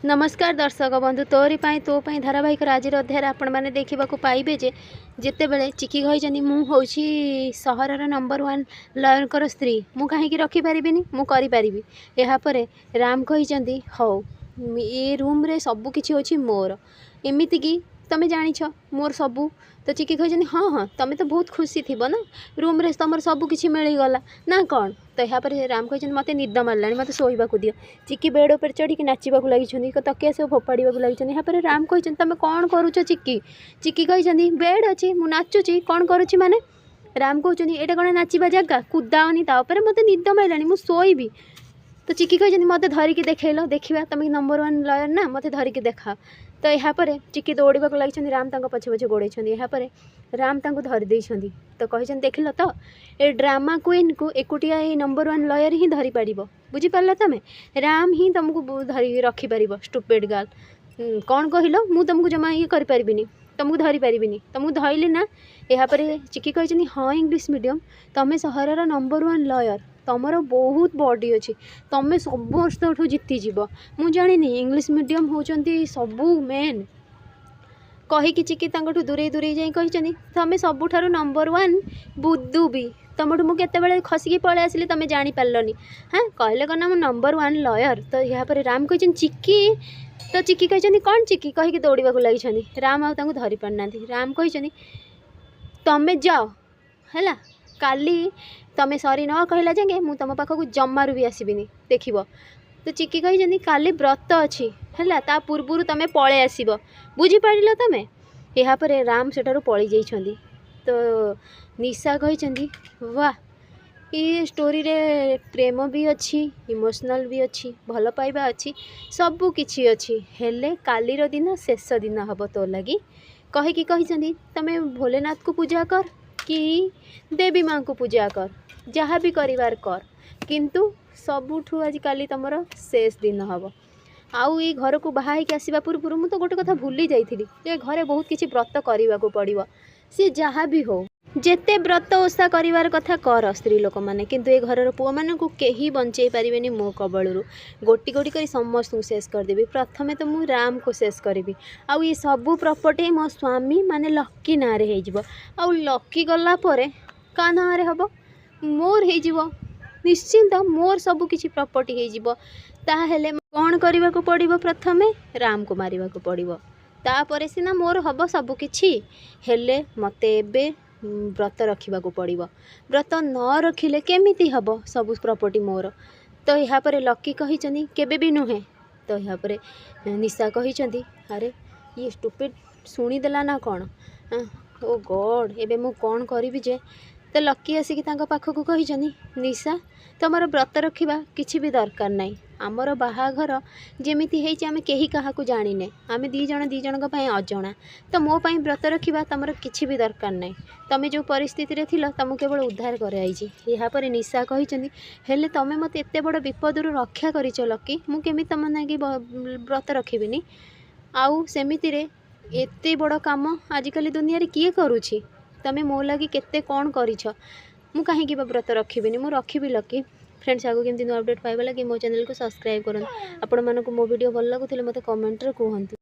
नमस्कार दर्शक बंधु तोरी तो धारावाहिक आज अध्याय आपण मैंने देखा पाइबे जे जिते बड़े चिकी कही मुझे सहर नंबर 1 लॉयर स्त्री मु कहीं रखिपारि मुझे यापर राम कही हौ ये रूम रे सबू किसी अच्छी मोर एमती कि तुम जाच मोर सबू तो चिकी कही हाँ हाँ तुम तो बहुत खुशी थी ना रूम रे तुम सबू किसी मिलगला ना कौन तो यहाँ पर राम कही मत निद मारा मत शोवा दियो चिकी बेड पर चढ़ी नाचा लगी तकिया सब फोपाड़ा लगी यहाँ पर राम कही तुम कौन करुच चिकी चिकी कही बेड अच्छी मुझे नाचुची कौन करुच्ची माने राम कहते ये कौन नाचा जगह कूदाओनी तापर मत निद मारा मुझे शोबी तो चिकी कही मत धरिकी देखल देखा तुम नंबर 1 लॉयर ना मत धरिकी देखा तो यहाँ पर चिकी दौड़ा लगी राम पछे पछे गोड़े यहाँ पर राम धरी तो कही देख तो ये ड्रामा क्वीन को एकुटिया ये नंबर 1 लॉयर ही धरी पार बुझीपार तुम राम ही तुमको धरी रखिपार स्टूपिड गर्ल कौन कहल मु तुमको जमा ये करें तुमको धरी पारिनी तुमको धरली ना यहाँ पर चिकी कही हाँ इंग्लिश मीडियम तुम सहर नंबर 1 लॉयर तुमर बहुत बॉडी अच्छी तुम समस्त जीतीज मु जानी इंग्लिश मीडियम होती सबू मेन कहीकि चिकी दूरे दूरे जा कही तुम सबुठार नंबर 1 बुद्धू भी तुमठू मुझे खसिकी पलि आसली तुम जापारलनी हाँ कहले कना मु नंबर 1 लॉयर तो यहाँ पर राम कही चिकी तो चिकी कही कौन चिकी कहीकि दौड़ा लगी राम आउ धरी पारना राम कही तुम जाओ है काली तुम सरी न कहला जाए मुझ तुम पाखक जमारू भी आसबिनी देख तो चिकी कही काली व्रत अच्छी है ता पूर्वर तुम पलि आस बुझीपार तुम यहाँ पर राम सेठार पलि जाइछंदी तो निशा कही वाह ये स्टोरी रे प्रेम भी अच्छी इमोशनल भी अच्छी भल पाइबा अच्छी सबू किछि अच्छी हेले कालीर दिन शेष दिन हम तो लगी कहीकि कही तुम भोलेनाथ को पूजा कर कि देवी माँ को पूजा कर जहाँ भी करिवार कर किंतु सबुठू आजिकाली तुमर शेष दिन हम आउ ये घर को बाहर आसवा पूर्व मुझे तो गोटे कथा भूली जाइली जे घरे बहुत किसी व्रत करने को पड़ो सी जहाँ भी हो जेते व्रत ओषा करिवार कथा कर स्त्री लोक मैंने किंतु ये घर पुओ मान को कहीं बंचे पारे मो कबलू गोटी गोटी कर समस्त शेष करदेवी प्रथमे तो मुझे राम को शेष करी आउ ये सबू प्रॉपर्टी मो स्वामी माने लकी ना रे हो लकी गला परे का ना रे हम मोर हो निश्चिंत मोर सबू किसी प्रॉपर्टी होहेले कौन करने को पड़ो प्रथमे राम को मारिबा को पड़ो तापर सीना मोर हम सबकि हेले मत एबे व्रत रखा पड़ो व्रत न रखिले केमिति हम सब प्रॉपर्टी मोर तो यहाँ पर लकी कही केबे भी नुहे तो यहाँ पर निशा कही अरे ये स्टूपिड शुणीदेला ना कौन ओ गॉड एबे मु कौन करी जे तो लकी आसिक पाखक कही निशा तुमर व्रत रखा किसी भी दरकार नहीं आमर बाहाघर जमीती आम कहीं क्या जाने आम दी जन अजना तो मो पाई व्रत रखा तुम किसी भी दरकार नहीं तुम जो परिस्थिति रे थिल तुमको केवल उद्धार कराई यहाँ पर निशा कही हेले तुम मत एत बड़ विपद रक्षा करिच लकी मुझे तुम नाकि व्रत रखिबिनी आउ सेमिति रे एते बड़ काम आजिकल दुनिया रे किए करुछि तुम मो लगी केते कौन करिछ मु कहीं व्रत रखिबिनी मु रखिबी लकी फ्रेंड्स आगो केमती नुआ अपडेट पाइबा लगी मो चैनल को सब्सक्राइब करन आपण मानको मो वीडियो भल लागुथिले मते कमेंट रे कहंतु।